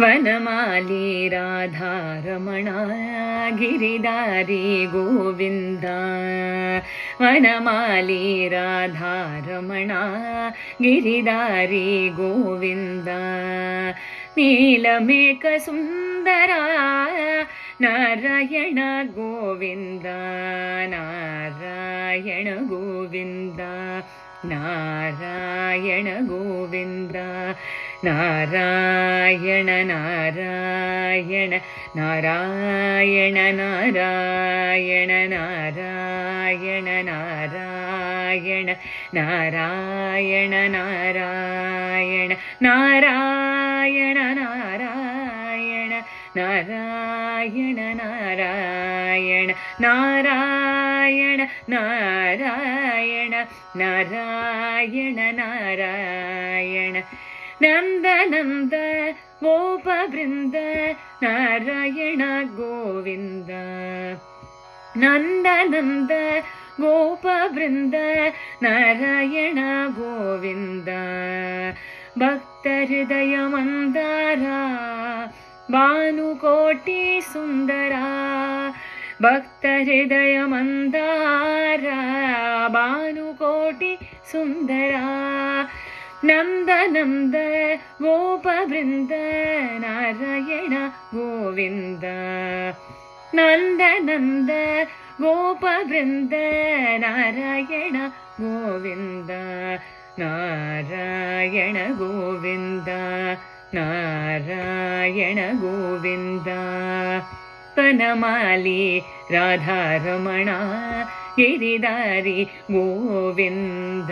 ವನಮಾಲಿ ರಾಧಾರಮಣ ಗಿರಿಧಾರಿ ಗೋವಿಂದ ವನಮಾಲಿ ರಾಧಾರಮಣ ಗಿರಿಧಾರಿ ಗೋವಿಂದ ನೀಲಮೇಘ ಸುಂದರ ನಾರಾಯಣ ಗೋವಿಂದ ನಾರಾಯಣ ಗೋವಿಂದ ನಾರಾಯಣ ಗೋವಿಂದ ನಾರಾಯಣ ನಾರಾಯಣ ನಾರಾಯಣ ನಾರಾಯಣ ನಾರಾಯಣ ನಾರಾಯಣ ನಾರಾಯಣ ನಾರಾಯಣ ನಾರಾಯಣ ನಾರಾಯಣ ನಾರಾಯಣ ನಾರಾಯಣ ನಾರಾಯಣ ನಾರಾಯಣ ನಾರಾಯಣ ನಾರಾಯಣ ನಂದ ನಂದ ಗೋಪ ಬೃಂದ ನಾರಾಯಣ ಗೋವಿಂದ ನಂದ ನಂದ ಗೋಪ ಬೃಂದ ನಾರಾಯಣ ಗೋವಿಂದ ಭಕ್ತ ಹೃದಯ ಮಂದಾರ ಭಾನುಕೋಟಿ ಸುಂದರ ಭಕ್ತ ಹೃದಯ ಮಂದಾರ ಭಾನುಕೋಟಿ ಸುಂದರ ನಂದ ನಂದ ಗೋಪ ಬೃಂದ ನಾರಾಯಣ ಗೋವಿಂದ ನಂದ ನಂದ ಗೋಪ ಬೃಂದ ನಾರಾಯಣ ಗೋವಿಂದ ನಾರಾಯಣ ಗೋವಿಂದ ನಾರಾಯಣ ಗೋವಿಂದ ವನಮಾಲಿ ರಾಧಾರಮಣ ಗಿರಿಧಾರಿ ಗೋವಿಂದ.